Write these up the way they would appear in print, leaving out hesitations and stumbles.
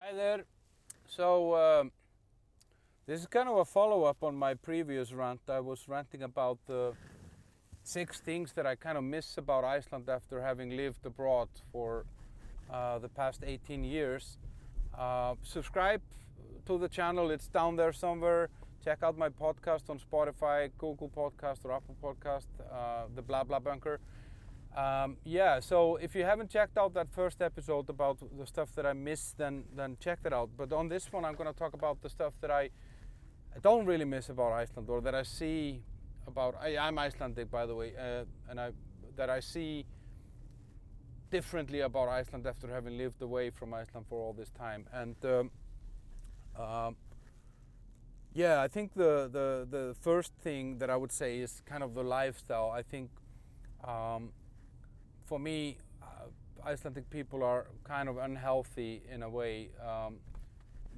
Hi there. So this is kind of a follow-up on my previous rant. I was ranting about the 6 things that I kind of miss about Iceland after having lived abroad for the past 18 years. Subscribe to the channel. It's down there somewhere. Check out my podcast on Spotify, Google Podcast, or Apple Podcast, the Blah Blah Bunker. So if you haven't checked out that first episode about the stuff that I miss, then check that out. But on this one, I'm going to talk about the stuff that I don't really miss about Iceland, or that I see about. I'm Icelandic, by the way, that I see differently about Iceland after having lived away from Iceland for all this time. And I think the first thing that I would say is kind of the lifestyle. I think. For me, Icelandic people are kind of unhealthy in a way.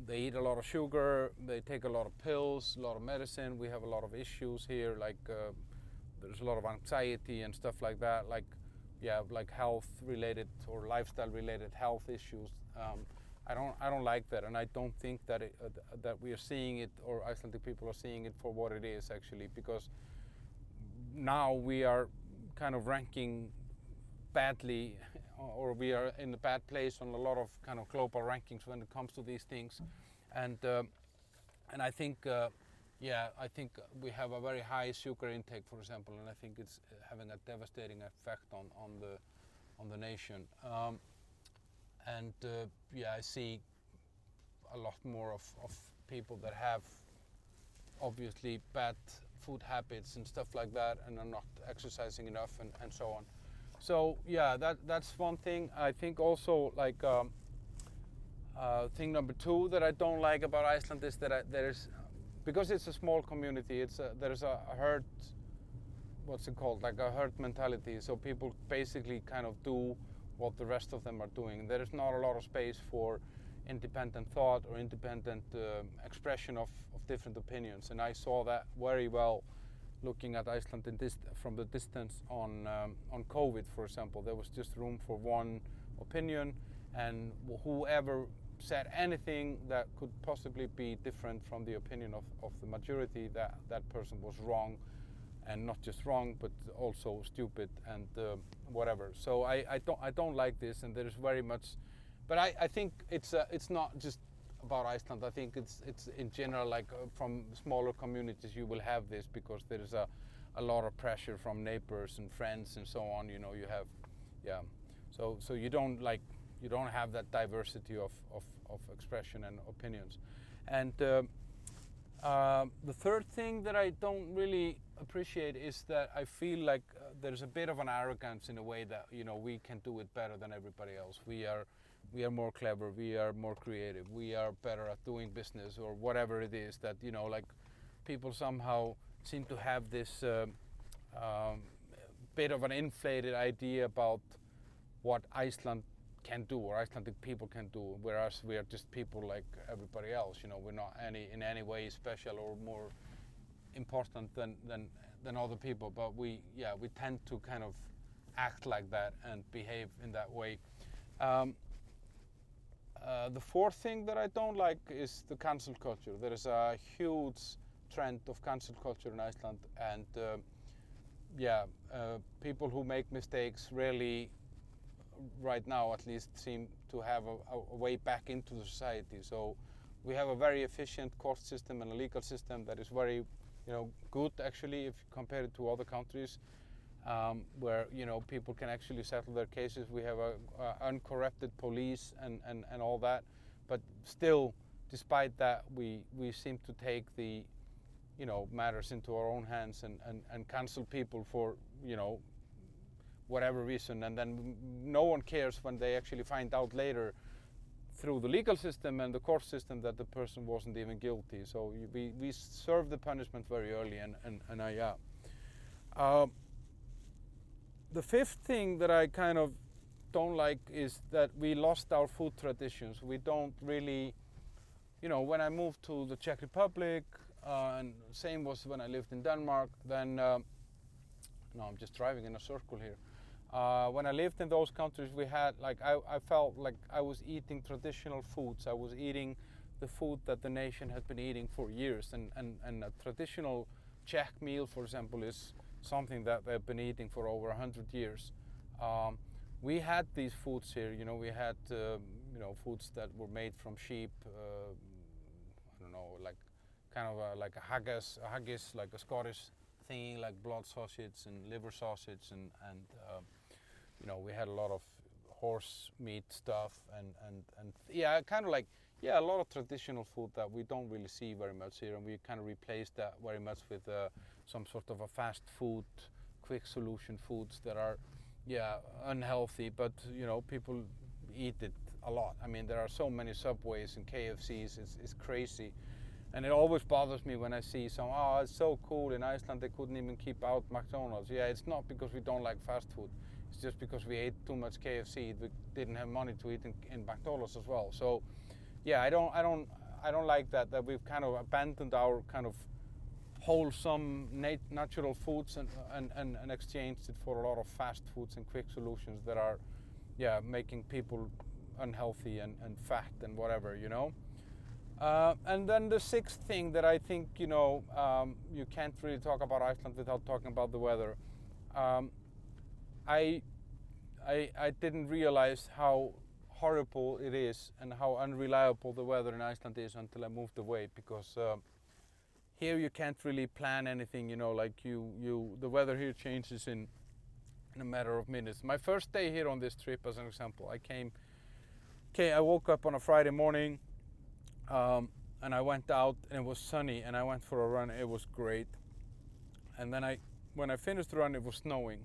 They eat a lot of sugar, they take a lot of pills, a lot of medicine. We have a lot of issues here, like there's a lot of anxiety and stuff like that, like health-related or lifestyle-related health issues. I don't like that, and I don't think that that we are seeing it, or Icelandic people are seeing it for what it is actually, because now we are kind of ranking badly, or we are in a bad place on a lot of kind of global rankings when it comes to these things, and I think I think we have a very high sugar intake, for example, and I think it's having a devastating effect on the nation. I see a lot more of people that have obviously bad food habits and stuff like that, and are not exercising enough, and so on. So yeah, that's one thing. I think also, like thing number 2 that I don't like about Iceland is that because it's a small community, there's a herd, what's it called, like a herd mentality. So people basically kind of do what the rest of them are doing. There is not a lot of space for independent thought or independent expression of different opinions, and I saw that very well looking at Iceland from the distance on COVID, for example. There was just room for one opinion, and whoever said anything that could possibly be different from the opinion of the majority, that person was wrong, and not just wrong, but also stupid and whatever. So I don't like this, and there is very much, but I think it's not just about Iceland. I think it's in general, like from smaller communities you will have this, because there is a lot of pressure from neighbors and friends and so on. You know, you have, so you don't have that diversity of expression and opinions. And the third thing that I don't really appreciate is that I feel like there's a bit of an arrogance in a way that, you know, we can do it better than everybody else. We are more clever, we are more creative, we are better at doing business, or whatever it is, that, you know, like people somehow seem to have this bit of an inflated idea about what Iceland can do, or Icelandic people can do, whereas we are just people like everybody else. You know, we're not in any way special or more important than other people, but we tend to kind of act like that and behave in that way. The fourth thing that I don't like is the cancel culture. There is a huge trend of cancel culture in Iceland, and people who make mistakes rarely, right now at least, seem to have a way back into the society. So we have a very efficient court system and a legal system that is very, you know, good actually, if you compare it to other countries, where, you know, people can actually settle their cases. We have a uncorrupted police and all that, but still, despite that, we seem to take the, you know, matters into our own hands and cancel people for, you know, whatever reason, and then no one cares when they actually find out later through the legal system and the court system that the person wasn't even guilty. So we serve the punishment very early, the fifth thing that I kind of don't like is that we lost our food traditions. We don't really, you know, when I moved to the Czech Republic, and same was when I lived in Denmark, then, no, I'm just driving in a circle here. When I lived in those countries, we had like I felt like I was eating traditional foods. I was eating the food that the nation had been eating for years, and a traditional Czech meal, for example, is something that they've been eating for over 100 years. We had these foods here, you know, we had foods that were made from sheep. I don't know, like kind of like a haggis, like a Scottish thing, like blood sausage and liver sausage, and we had a lot of horse meat stuff, and yeah, kind of like, yeah, a lot of traditional food that we don't really see very much here, and we kind of replaced that very much with some sort of a fast food, quick solution foods that are, yeah, unhealthy, but people eat it a lot. I mean, there are so many Subways and KFCs, it's crazy. And it always bothers me when I see it's so cool in Iceland they couldn't even keep out McDonald's. Yeah, it's not because we don't like fast food. It's just because we ate too much KFC. We didn't have money to eat in McDonald's as well. So, yeah, I don't like that we've kind of abandoned our kind of wholesome natural foods and exchanged it for a lot of fast foods and quick solutions that are, yeah, making people unhealthy and fat and whatever, And then the sixth thing that I think, you can't really talk about Iceland without talking about the weather. I didn't realize how horrible it is and how unreliable the weather in Iceland is until I moved away, because here you can't really plan anything, like the weather here changes in a matter of minutes. My first day here on this trip, as an example, I woke up on a Friday morning, and I went out and it was sunny, and I went for a run. It was great. And then when I finished the run, it was snowing.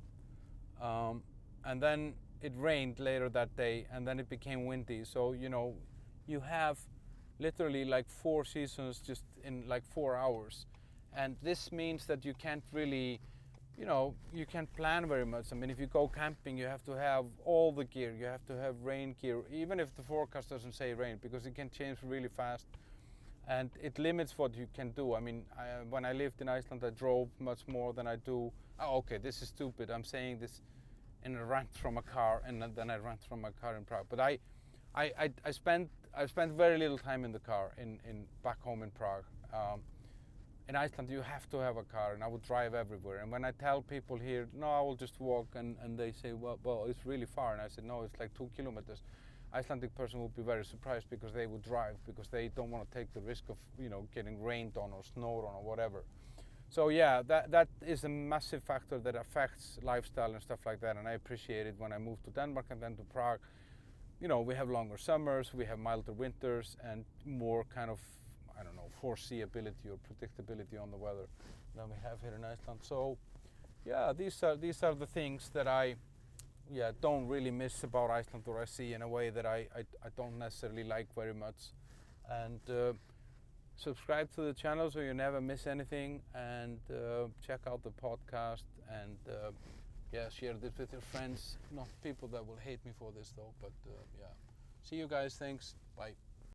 And then it rained later that day, and then it became windy. So, you have literally like 4 seasons just in like 4 hours. And this means that you can't really, you can't plan very much. I mean, if you go camping, you have to have all the gear. You have to have rain gear, even if the forecast doesn't say rain, because it can change really fast. And it limits what you can do. I mean, when I lived in Iceland, I drove much more than I do. Oh, okay, this is stupid. I'm saying this in a rant from a car, and then I rant from my car in Prague. But I spent very little time in the car in back home in Prague. In Iceland, you have to have a car, and I would drive everywhere. And when I tell people here, no, I will just walk, and they say, well, it's really far. And I said, no, it's like 2 kilometers. Icelandic person would be very surprised, because they would drive, because they don't want to take the risk of, getting rained on or snowed on or whatever. So yeah, that is a massive factor that affects lifestyle and stuff like that. And I appreciate it when I moved to Denmark and then to Prague. We have longer summers, we have milder winters, and more kind of, I don't know, foreseeability or predictability on the weather than we have here in Iceland. So yeah, these are the things that I don't really miss about Iceland, or I see in a way that I don't necessarily like very much. And subscribe to the channel so you never miss anything, and check out the podcast, and share this with your friends. Not people that will hate me for this though, but yeah. See you guys, thanks, bye.